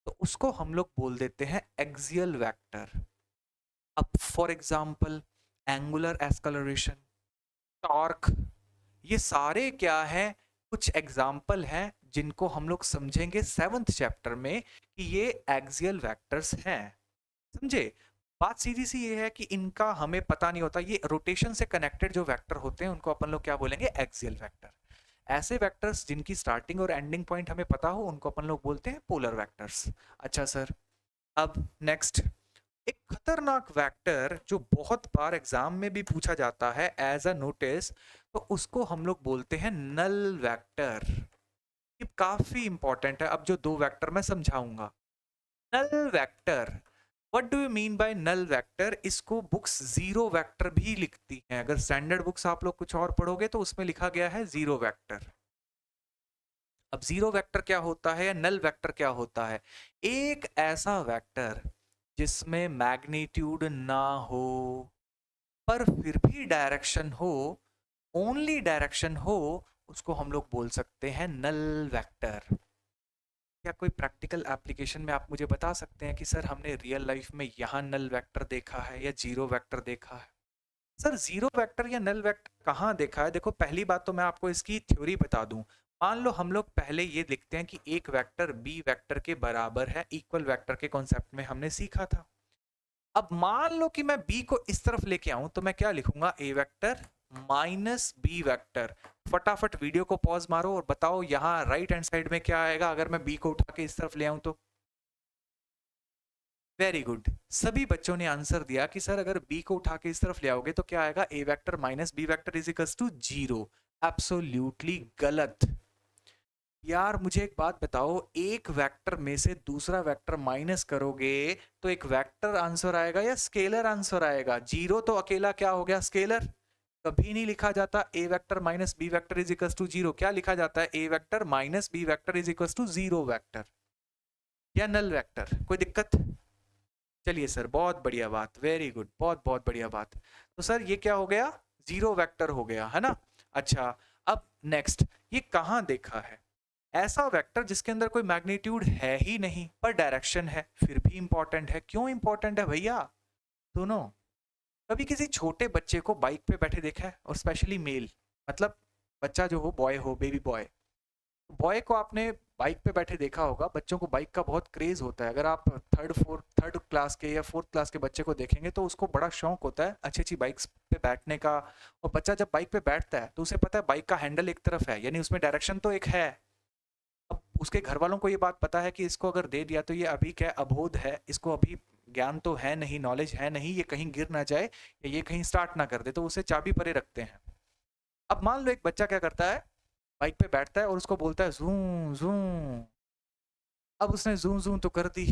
तो उसको हम लोग बोल देते हैं एक्सियल वेक्टर। अब for example angular acceleration, torque, ये सारे क्या है, कुछ एग्जाम्पल हैं जिनको हम लोग समझेंगे 7th चैप्टर में कि ये एक्सियल वेक्टर्स हैं। समझे? बात सीधी सी ये है कि इनका हमें पता नहीं होता, ये रोटेशन से कनेक्टेड जो वेक्टर होते हैं उनको अपन लोग क्या बोलेंगे, एक्सियल वेक्टर। ऐसे वेक्टर्स जिनकी स्टार्टिंग और एंडिंग पॉइंट हमें पता हो उनको अपन लोग बोलते हैं पोलर वेक्टर्स। अच्छा सर, अब नेक्स्ट एक खतरनाक वेक्टर जो बहुत बार एग्जाम में भी पूछा जाता है एज अ नोटिस, तो उसको हम लोग बोलते हैं नल वेक्टर। ये काफी इंपॉर्टेंट है। अब जो 2 वेक्टर मैं समझाऊंगा, null vector, what do you mean by null vector? इसको बुक्स जीरो वेक्टर भी लिखती हैं। अगर स्टैंडर्ड बुक्स आप लोग कुछ और पढ़ोगे तो उसमें लिखा गया है जीरो वेक्टर। अब जीरो वेक्टर क्या होता है या नल वेक्टर क्या होता है? एक ऐसा वेक्टर जिसमें मैग्नीट्यूड ना हो पर फिर भी डायरेक्शन हो, ओनली डायरेक्शन हो, उसको हम लोग बोल सकते हैं नल वेक्टर। क्या कोई प्रैक्टिकल एप्लीकेशन में आप मुझे बता सकते हैं कि सर हमने रियल लाइफ में यहाँ नल वेक्टर देखा है या जीरो वेक्टर देखा है? सर जीरो वेक्टर या नल वेक्टर कहाँ देखा है? देखो पहली बात तो मैं आपको इसकी थ्योरी बता दूं। मान लो हम लोग पहले ये लिखते हैं कि एक वेक्टर बी वेक्टर के बराबर है, इक्वल वेक्टर के कॉन्सेप्ट में हमने सीखा था। अब मान लो कि मैं बी को इस तरफ लेके आऊं तो मैं क्या लिखूंगा, A vector minus B vector. फटाफट वीडियो को पॉज मारो और बताओ यहाँ राइट हैंड साइड में क्या आएगा अगर मैं बी को उठा के इस तरफ ले आऊं तो? वेरी गुड, सभी बच्चों ने आंसर दिया कि सर अगर b को उठा के इस तरफ ले आओगे तो क्या आएगा, a vector minus b vector is equals to 0। Absolutely गलत। यार मुझे एक बात बताओ, एक वेक्टर में से दूसरा वेक्टर माइनस करोगे तो एक वेक्टर आंसर आएगा या स्केलर आंसर आएगा? 0 तो अकेला क्या हो गया, स्केलर। कभी नहीं लिखा जाता a vector minus b vector is equals to 0। क्या लिखा जाता है, a vector minus b vector is equals to 0 vector या नल वेक्टर। कोई दिक्कत? चलिए सर, बहुत बढ़िया बात, वेरी गुड, बहुत बहुत बढ़िया बात। तो सर ये क्या हो गया, 0 वेक्टर हो गया है ना। अच्छा, अब नेक्स्ट, ये कहाँ देखा है ऐसा वेक्टर जिसके अंदर कोई मैग्नीट्यूड है ही नहीं पर डायरेक्शन है, फिर भी इंपॉर्टेंट है? क्यों इंपॉर्टेंट है भैया? सुनो, कभी किसी छोटे बच्चे को बाइक पे बैठे देखा है, और स्पेशली मेल, मतलब बच्चा जो हो, बॉय हो, बेबी बॉय, बॉय को आपने बाइक पे बैठे देखा होगा। बच्चों को बाइक का बहुत क्रेज होता है। अगर आप थर्ड क्लास के या फोर्थ क्लास के बच्चे को देखेंगे तो उसको बड़ा शौक होता है अच्छी अच्छी बाइक्स पे बैठने का। और बच्चा जब बाइक पे बैठता है तो उसे पता है बाइक का हैंडल एक तरफ है, यानी उसमें डायरेक्शन तो एक है। अब उसके घर वालों को ये बात पता है कि इसको अगर दे दिया तो ये अभी क्या अबोध है, इसको अभी ज्ञान तो है नहीं, नॉलेज है नहीं, ये कहीं गिर ना जाए या ये कहीं स्टार्ट ना कर दे, तो उसे चाबी परे रखते हैं। अब मान लो एक बच्चा क्या करता है, बाइक पे बैठता है और उसको बोलता है जूं जूं। अब उसने जूं जूं तो कर दी,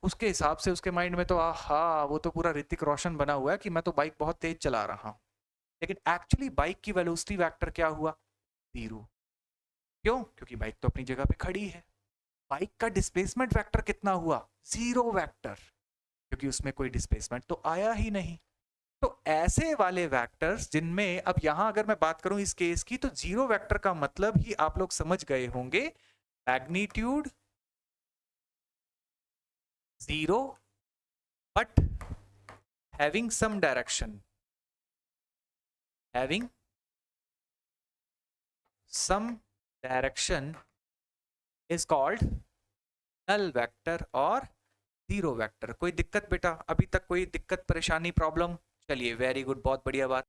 उसके हिसाब से उसके माइंड में तो आहा वो तो पूरा ऋतिक रोशन बना हुआ है कि मैं तो बाइक बहुत तेज चला रहा हूँ। लेकिन एक्चुअली बाइक की वेलोसिटी वेक्टर क्या हुआ, 0। क्यों? क्योंकि बाइक तो अपनी जगह पे खड़ी है। बाइक का डिस्प्लेसमेंट वेक्टर कितना हुआ, 0 वेक्टर, क्योंकि उसमें कोई डिस्प्लेसमेंट तो आया ही नहीं। तो ऐसे वाले वेक्टर्स जिनमें, अब यहां अगर मैं बात करूं इस केस की, तो 0 वेक्टर का मतलब ही आप लोग समझ गए होंगे, magnitude 0 but having some direction, having some direction is called null vector और 0 वेक्टर। कोई दिक्कत बेटा, अभी तक कोई दिक्कत परेशानी प्रॉब्लम? चलिए वेरी गुड, बहुत बढ़िया बात।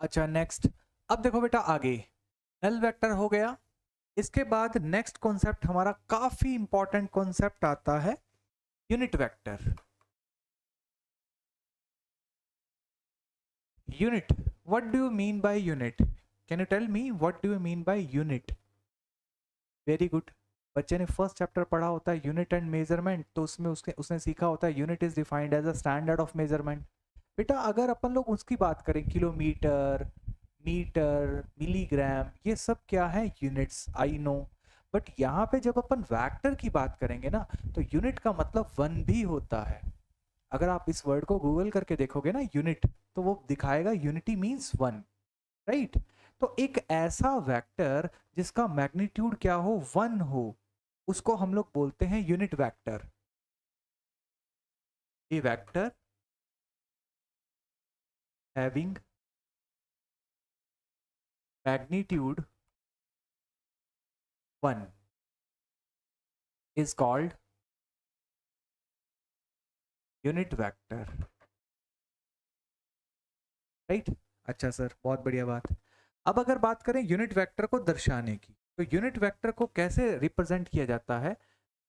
अच्छा नेक्स्ट, अब देखो बेटा आगे, नल वेक्टर हो गया। इसके बाद नेक्स्ट कॉन्सेप्ट हमारा काफी इंपॉर्टेंट कॉन्सेप्ट आता है, unit vector. Unit. What do you mean by unit? Can you tell me what do you mean by unit? Very good. बच्चे ने फर्स्ट चैप्टर पढ़ा होता है यूनिट एंड मेजरमेंट, तो उसमें उसने सीखा होता है unit is defined as a standard of measurement. बेटा अगर अपन लोग उसकी बात करें, किलोमीटर, मीटर, मिलीग्राम, ये सब क्या है, यूनिट्स, आई नो। बट यहाँ पे जब अपन वेक्टर की बात करेंगे ना, तो यूनिट का मतलब वन भी होता है। अगर आप इस वर्ड को गूगल करके देखोगे ना यूनिट, तो वो दिखाएगा यूनिटी मीन्स वन, राइट। तो एक ऐसा वेक्टर जिसका मैग्नीट्यूड क्या हो, वन हो, उसको हम लोग बोलते हैं unit vector. A vector having magnitude one is called unit vector, right. अच्छा सर, बहुत बढ़िया बात। अब अगर बात करें यूनिट वेक्टर को दर्शाने की, तो यूनिट वेक्टर को कैसे रिप्रेजेंट किया जाता है?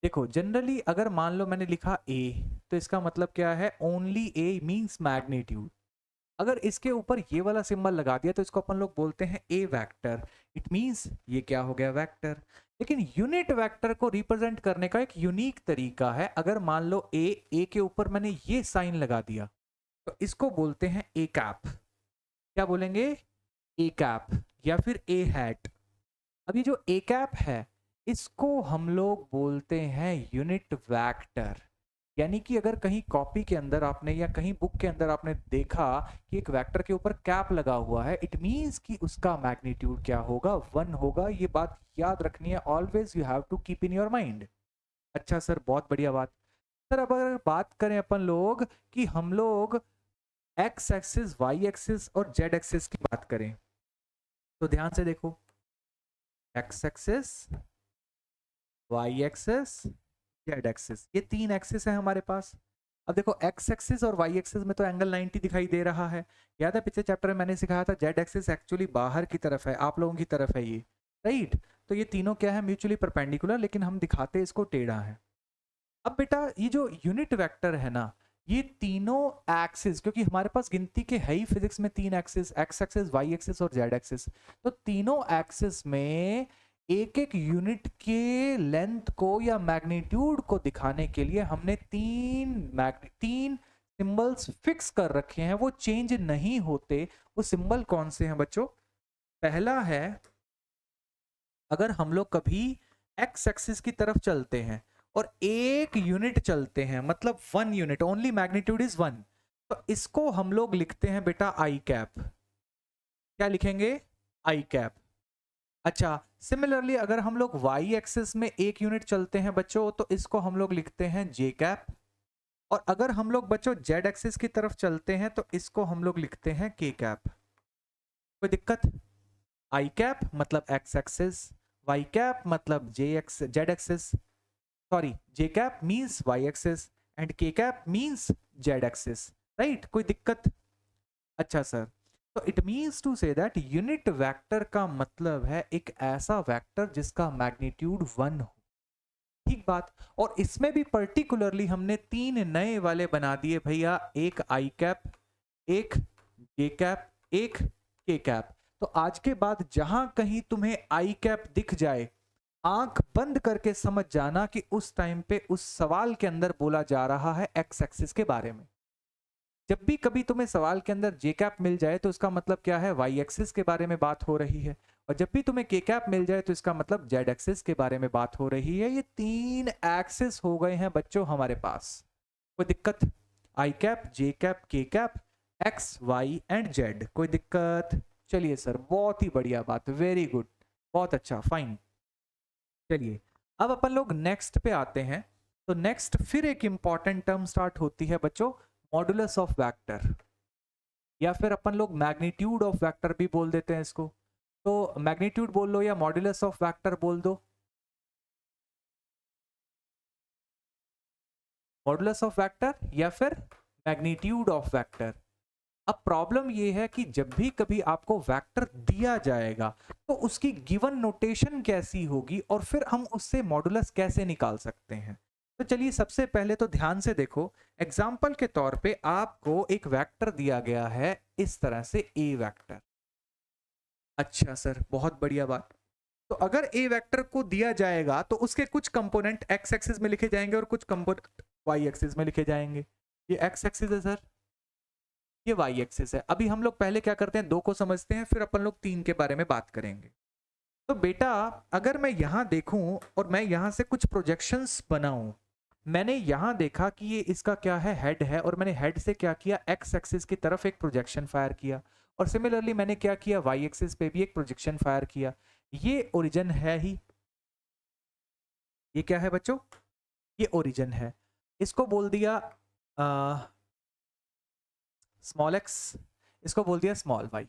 देखो जनरली अगर मान लो मैंने लिखा a, तो इसका मतलब क्या है, ओनली a मींस मैग्नीट्यूड। अगर इसके ऊपर ये वाला सिंबल लगा दिया तो इसको अपन लोग बोलते हैं a वेक्टर, इट मींस ये क्या हो गया, वेक्टर। लेकिन यूनिट वेक्टर को रिप्रेजेंट करने का एक यूनिक तरीका है। अगर मान लो a के ऊपर मैंने ये साइन लगा दिया, तो इसको बोलते हैं a कैप। क्या बोलेंगे, a कैप या फिर a हैट। अब ये जो a कैप है, इसको हम लोग बोलते हैं यूनिट वेक्टर। यानी कि अगर कहीं कॉपी के अंदर आपने या कहीं बुक के अंदर आपने देखा कि एक वेक्टर के ऊपर कैप लगा हुआ है, इट मींस कि उसका मैग्नीट्यूड क्या होगा, वन होगा। ये बात याद रखनी है, always you have to keep in your mind. अच्छा सर, बहुत बढ़िया बात। सर अब अगर बात करें अपन लोग कि हम लोग एक्स एक्सिस, वाई एक्सिस और जेड एक्सिस की बात करें, तो ध्यान से देखो, X axis, Y axis, Z axis, ये तीन एक्सिस है हमारे पास। अब देखो एक्स एक्सिस और वाई एक्सिस में तो एंगल 90 दिखाई दे रहा है। याद है पिछले चैप्टर में मैंने सिखाया था जेड एक्सिस एक्चुअली बाहर की तरफ है, आप लोगों की तरफ है ये, राइट। तो ये तीनों क्या है, म्यूचुअली परपेंडिकुलर, लेकिन हम दिखाते इसको टेढ़ा है। अब बेटा ये जो यूनिट वेक्टर है ना, ये तीनों एक्सिस, क्योंकि हमारे पास गिनती के है ही फिजिक्स में तीन axis, X axis, Y axis और जेड एक्सिस, तो तीनों एक्सिस में एक एक यूनिट के लेंथ को या मैग्नीट्यूड को दिखाने के लिए हमने तीन सिंबल्स फिक्स कर रखे हैं, वो चेंज नहीं होते। वो सिंबल कौन से हैं बच्चों? पहला है, अगर हम लोग कभी एक्स एक्सिस की तरफ चलते हैं और एक यूनिट चलते हैं, मतलब 1 यूनिट, ओनली मैग्नीट्यूड इज 1, तो इसको हम लोग लिखते हैं बेटा आई कैप। क्या लिखेंगे? आई कैप। अच्छा, सिमिलरली अगर हम लोग वाई एक्सिस में एक यूनिट चलते हैं बच्चों, तो इसको हम लोग लिखते हैं जे कैप। और अगर हम लोग बच्चों जेड एक्सिस की तरफ चलते हैं, तो इसको हम लोग लिखते हैं के कैप। कोई दिक्कत? आई कैप मतलब एक्स एक्सिस, वाई कैप मतलब Z axis, sorry J cap means Y axis and K cap means Z axis, right? कोई दिक्कत? अच्छा सर, तो it means to say that unit vector का मतलब है एक ऐसा वेक्टर जिसका मैग्नीट्यूड 1 हो। ठीक बात। और इसमें भी पर्टिकुलरली हमने तीन नए वाले बना दिए भैया, एक आई कैप, एक जे कैप, एक के कैप। तो आज के बाद जहां कहीं तुम्हें आई कैप दिख जाए, आंख बंद करके समझ जाना कि उस टाइम पे उस सवाल के अंदर बोला जा रहा है एक्स एक्सिस के बारे में। जब भी कभी तुम्हें सवाल के अंदर जे कैप मिल जाए, तो इसका मतलब क्या है? वाई एक्सिस के बारे में बात हो रही है। और जब भी तुम्हें के कैप मिल जाए, तो इसका मतलब जेड एक्सिस के बारे में बात हो रही है। ये तीन एक्सिस हो गए हैं बच्चों हमारे पास। कोई दिक्कत? I cap, J cap, K cap, X Y and Z. कोई दिक्कत? चलिए सर, बहुत ही बढ़िया बात, वेरी गुड, बहुत अच्छा, फाइन। चलिए अब अपन लोग नेक्स्ट पे आते हैं। तो नेक्स्ट फिर एक इंपॉर्टेंट टर्म स्टार्ट होती है बच्चों, मॉडुलस ऑफ वेक्टर, या फिर अपन लोग मैग्नीट्यूड ऑफ वेक्टर भी बोल देते हैं इसको। तो मैग्नीट्यूड बोल लो या मॉडुलस ऑफ वेक्टर बोल दो। मॉडुलस ऑफ वेक्टर या फिर मैग्नीट्यूड ऑफ वेक्टर। अब प्रॉब्लम ये है कि जब भी कभी आपको वेक्टर दिया जाएगा, तो उसकी गिवन नोटेशन कैसी होगी और फिर हम उससे मॉडुलस कैसे निकाल सकते हैं। तो चलिए सबसे पहले तो ध्यान से देखो, एग्जाम्पल के तौर पे आपको एक वेक्टर दिया गया है इस तरह से, ए वेक्टर। अच्छा सर, बहुत बढ़िया बात। तो अगर ए वेक्टर को दिया जाएगा, तो उसके कुछ कंपोनेंट एक्स एक्सिस में लिखे जाएंगे और कुछ कंपोनेंट वाई एक्सिस में लिखे जाएंगे। ये एक्स एक्सिस है सर, ये वाई एक्सिस है। अभी हम लोग पहले क्या करते हैं, दो को समझते हैं, फिर अपन लोग तीन के बारे में बात करेंगे। तो बेटा अगर मैं यहां देखूं और मैं यहां से कुछ प्रोजेक्शंस बनाऊं, मैंने यहां देखा कि ये इसका क्या है, हेड है, और मैंने हेड से क्या किया, एक्स एक्सिस की तरफ एक प्रोजेक्शन फायर किया। और सिमिलरली मैंने क्या किया, वाई एक्सिस पे भी एक प्रोजेक्शन फायर किया। ये ओरिजिन है ही, ये क्या है बच्चों, ये ओरिजिन है। इसको बोल दिया स्मॉल एक्स, इसको बोल दिया स्मॉल वाई।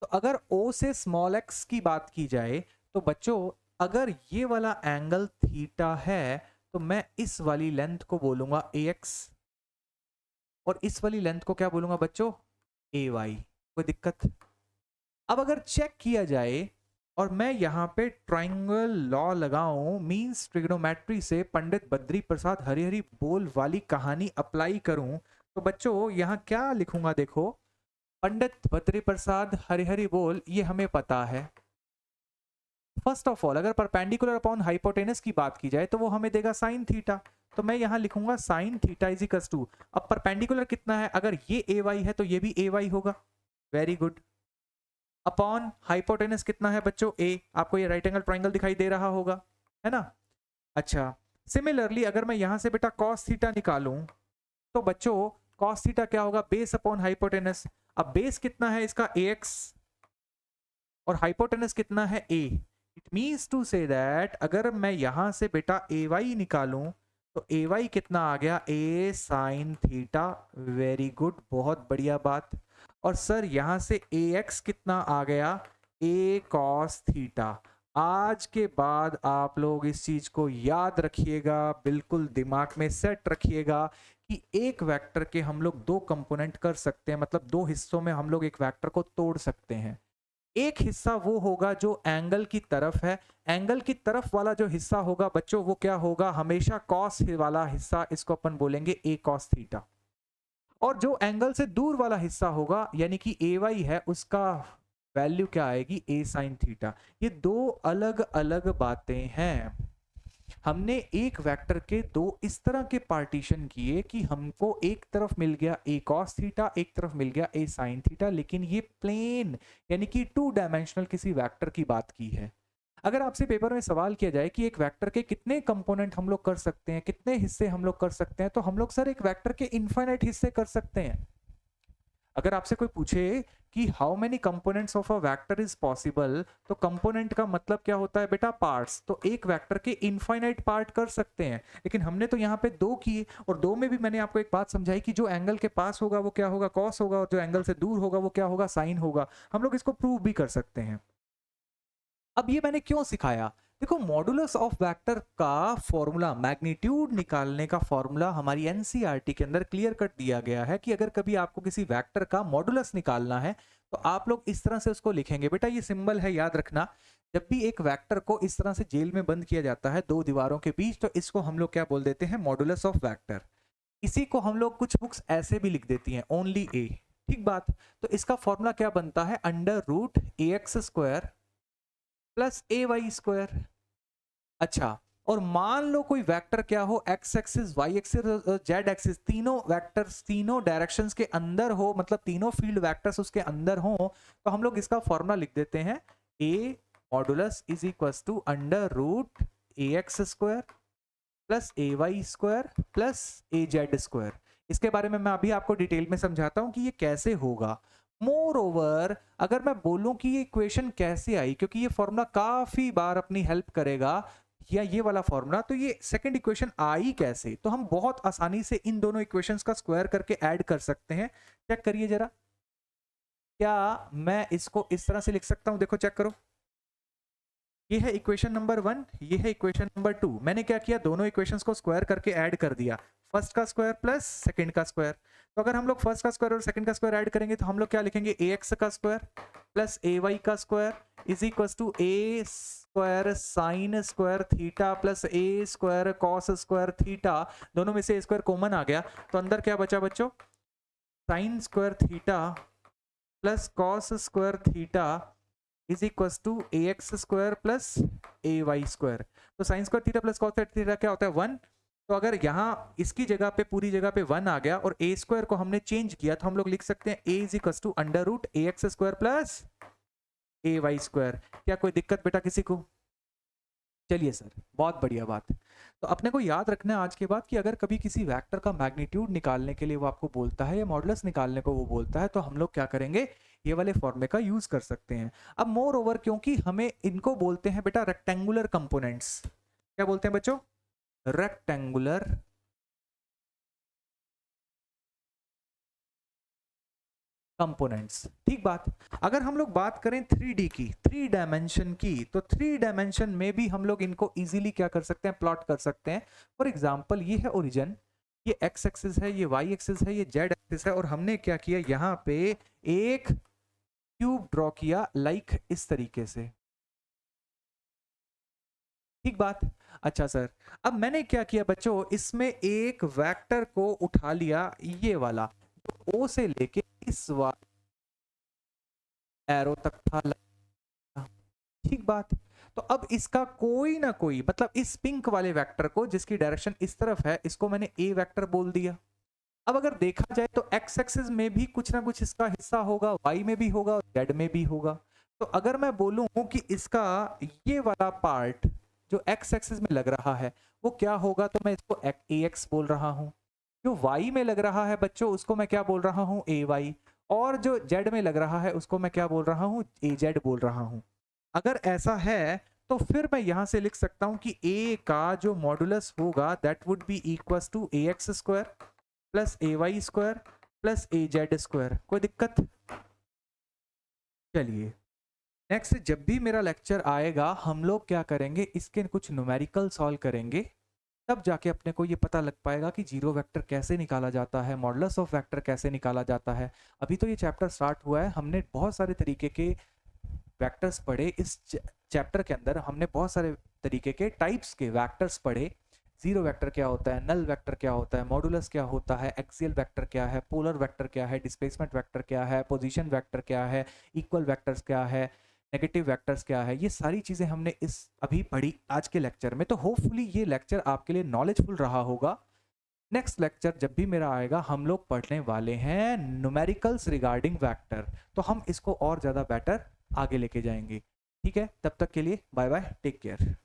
तो अगर ओ से स्मॉल एक्स की बात की जाए, तो बच्चों अगर ये वाला एंगल थीटा है, तो मैं इस वाली लेंथ को बोलूंगा ए एक्स, और इस वाली लेंथ को क्या बोलूंगा बच्चों, ए वाई। कोई दिक्कत? अब अगर चेक किया जाए और मैं यहाँ पे ट्राइंगल लॉ लगाऊं, मींस ट्रिग्नोमेट्री से पंडित बद्री प्रसाद हरिहरी बोल वाली कहानी अप्लाई करूं, तो बच्चों यहाँ क्या लिखूंगा, देखो, पंडित बद्री प्रसाद हरिहरी बोल, ये हमें पता है। फर्स्ट ऑफ ऑल अगर परपेंडिकुलर अपॉन हाइपोटेनस की बात की जाए, तो वो हमें देगा साइन थीटा। तो मैं यहां लिखूंगा sine theta is equal to, अब परपेंडिकुलर कितना है, अगर ये ए वाई है तो ये भी ए वाई होगा, वेरी गुड, अपॉन हाइपोटेनस कितना है बच्चों, ए, आपको ये राइट एंगल ट्राइंगल दिखाई दे रहा होगा, है ना। अच्छा, सिमिलरली अगर मैं यहां से बेटा कॉस थीटा निकालूं, तो बच्चों कॉस थीटा क्या होगा, बेस अपॉन हाइपोटेनस। अब बेस कितना है इसका, ए एक्स, और हाइपोटेनस कितना है, A. It means to say that अगर मैं यहां से बेटा ए वाई निकालूं, तो ए वाई कितना आ गया, ए साइन थीटा, वेरी गुड, बहुत बढ़िया बात। और सर यहां से ए एक्स कितना आ गया, ए कॉस थीटा। आज के बाद आप लोग इस चीज को याद रखिएगा, बिल्कुल दिमाग में सेट रखिएगा कि एक वेक्टर के हम लोग दो कंपोनेंट कर सकते हैं, मतलब दो हिस्सों में हम लोग एक वेक्टर को तोड़ सकते हैं। एक हिस्सा वो होगा जो एंगल की तरफ है, एंगल की तरफ वाला जो हिस्सा होगा बच्चों वो क्या होगा, हमेशा कॉस वाला हिस्सा, इसको अपन बोलेंगे ए कॉस थीटा। और जो एंगल से दूर वाला हिस्सा होगा यानी कि ए वाई है, उसका वैल्यू क्या आएगी, ए साइन थीटा। ये दो अलग अलग बातें हैं। हमने एक वेक्टर के दो इस तरह के पार्टीशन किए कि हमको एक तरफ मिल गया ए कॉस थीटा, एक तरफ मिल गया ए साइन थीटा, लेकिन ये प्लेन यानी कि टू डायमेंशनल किसी वेक्टर की बात की है। अगर आपसे पेपर में सवाल किया जाए कि एक वेक्टर के कितने कंपोनेंट हम लोग कर सकते हैं, कितने हिस्से हम लोग कर सकते हैं, तो हम लोग सर एक वेक्टर के इनफाइनाइट हिस्से कर सकते हैं। अगर आपसे कोई पूछे कि how many components of a vector is possible, तो कंपोनेंट का मतलब क्या होता है बेटा, पार्ट्स। तो एक वेक्टर के इनफाइनाइट पार्ट कर सकते हैं, लेकिन हमने तो यहाँ पे दो किए, और दो में भी मैंने आपको एक बात समझाई कि जो एंगल के पास होगा वो क्या होगा, कॉस होगा, और जो एंगल से दूर होगा वो क्या होगा, साइन होगा। हम लोग इसको प्रूव भी कर सकते हैं। अब ये मैंने क्यों सिखाया, देखो मॉडुलस ऑफ वेक्टर का फॉर्मूला, मैग्नीट्यूड निकालने का फॉर्मूला हमारी एनसीईआरटी के अंदर क्लियर कट दिया गया है कि अगर कभी आपको किसी वेक्टर का मॉडुलस निकालना है तो आप लोग इस तरह से उसको लिखेंगे। बेटा ये सिंबल है, याद रखना। जब भी एक वेक्टर को इस तरह से जेल में बंद किया जाता है दो दीवारों के बीच, तो इसको हम लोग क्या बोल देते हैं, मॉडुलस ऑफ वेक्टर। इसी को हम लोग कुछ बुक्स ऐसे भी लिख देती हैं, ओनली ए। ठीक बात। तो इसका फॉर्मूला क्या बनता है, under root A X square plus A Y square. अच्छा, और मान लो कोई वेक्टर क्या हो, एक्स एक्सिस, वाई एक्सिस और जेड एक्सिस, तीनों वेक्टर्स तीनों डायरेक्शंस के अंदर हो, मतलब तीनों फील्ड वेक्टर्स उसके अंदर हो, तो हम लोग इसका फॉर्मूला लिख देते हैं, A modulus is equals to under root A X square plus A Y square plus A Z square. इसके बारे में मैं अभी आपको डिटेल में समझाता हूं कि ये कैसे होगा। मोर ओवर, अगर मैं बोलूं कि ये इक्वेशन कैसे आई, क्योंकि ये फॉर्मूला काफी बार अपनी हेल्प करेगा, या ये वाला फॉर्मूला, तो ये सेकंड इक्वेशन आई कैसे, तो हम बहुत आसानी से इन दोनों इक्वेशंस का स्क्वायर करके ऐड कर सकते हैं। चेक करिए जरा, क्या मैं इसको इस तरह से लिख सकता हूं, देखो चेक करो, ये है इक्वेशन नंबर 1, ये है इक्वेशन नंबर 2। मैंने क्या किया, दोनों इक्वेशंस को स्क्वायर करके ऐड कर दिया, फर्स्ट का स्क्वायर प्लस सेकंड का स्क्वायर। तो अगर हम लोग फर्स्ट का स्क्वायर और सेकंड का स्क्वायर ऐड करेंगे तो हम लोग क्या लिखेंगे, ए एक्स का स्क्वायर प्लस ए वाई का square is equal to A square sine square theta plus A square cos square theta. दोनों में से ए स्क्वायर कॉमन आ गया, तो अंदर क्या बचा बच्चों, sine square theta plus cos square theta is equal to A X square plus A Y square. तो sine square theta plus cos theta क्या होता है, 1। तो अगर यहाँ इसकी जगह पे पूरी जगह पे 1 आ गया और ए स्क्वायर को हमने चेंज किया, तो हम लोग लिख सकते हैं A is equal to under root A X square plus A Y square. क्या कोई दिक्कत बेटा किसी को? चलिए सर, बहुत बढ़िया बात। तो अपने को याद रखना है आज के बाद कि अगर कभी किसी वेक्टर का मैग्नीट्यूड निकालने के लिए वो आपको बोलता है या मॉडुलस निकालने को वो बोलता है, तो हम लोग क्या करेंगे, ये वाले फॉर्मूले का यूज कर सकते हैं। अब मोर ओवर, क्योंकि हमें इनको बोलते हैं बेटा रेक्टेंगुलर कंपोनेंट्स। क्या बोलते हैं बच्चों, रेक्टेंगुलर कंपोनेंट्स। ठीक बात। अगर हम लोग बात करें 3D की, 3 डायमेंशन की, तो 3 डायमेंशन में भी हम लोग इनको इजीली क्या कर सकते हैं, प्लॉट कर सकते हैं। फॉर एग्जांपल ये है ओरिजिन, ये एक्स एक्सिस है, ये वाई एक्सिस है, ये जेड एक्सिस है, और हमने क्या किया, यहाँ पे एक क्यूब ड्रॉ किया लाइक इस तरीके से। ठीक बात। अच्छा सर, अब मैंने क्या किया बच्चों, इसमें एक वेक्टर को उठा लिया, ये वाला ओ से लेके इस एरो तक था। ठीक बात। तो अब इसका कोई ना कोई, मतलब इस पिंक वाले वेक्टर को जिसकी डायरेक्शन इस तरफ है, इसको मैंने ए वेक्टर बोल दिया। अब अगर देखा जाए तो एक्स एक्सिस में भी कुछ ना कुछ इसका हिस्सा होगा, वाई में भी होगा और जेड में भी होगा। तो अगर मैं बोलूं कि इसका ये वाला पार्ट जो एक्स एक्सिस में लग रहा है वो क्या होगा, तो मैं इसको ए एक्स बोल रहा हूं। जो वाई में लग रहा है बच्चों उसको मैं क्या बोल रहा हूं, ए वाई। और जो जेड में लग रहा है उसको मैं क्या बोल रहा हूं, ए जेड बोल रहा हूं। अगर ऐसा है तो फिर मैं यहां से लिख सकता हूं कि a का जो मॉडुलस होगा that would be equals to A X square plus A Y square plus A Z square. कोई दिक्कत? चलिए नेक्स्ट, जब भी मेरा लेक्चर आएगा हम लोग क्या करेंगे, इसके कुछ न्यूमेरिकल सॉल्व करेंगे, तब जाके अपने को ये पता लग पाएगा कि जीरो वेक्टर कैसे निकाला जाता है, मॉडुलस ऑफ वेक्टर कैसे निकाला जाता है। अभी तो ये चैप्टर स्टार्ट हुआ है, हमने बहुत सारे तरीके के वेक्टर्स पढ़े, इस चैप्टर के अंदर हमने बहुत सारे तरीके के टाइप्स के वेक्टर्स पढ़े। जीरो वेक्टर क्या होता है, नल वेक्टर क्या होता है, मॉडुलस क्या होता है, एक्सियल वेक्टर क्या है, पोलर वेक्टर क्या है, डिस्प्लेसमेंट वेक्टर क्या है, पोजीशन वेक्टर क्या है, इक्वल वेक्टर्स क्या है, नेगेटिव वेक्टर्स क्या है, ये सारी चीज़ें हमने इस अभी पढ़ी आज के लेक्चर में। तो होपफुली ये लेक्चर आपके लिए नॉलेजफुल रहा होगा। नेक्स्ट लेक्चर जब भी मेरा आएगा हम लोग पढ़ने वाले हैं न्यूमेरिकल्स रिगार्डिंग वेक्टर, तो हम इसको और ज़्यादा बेटर आगे लेके जाएंगे। ठीक है, तब तक के लिए बाय बाय, टेक केयर।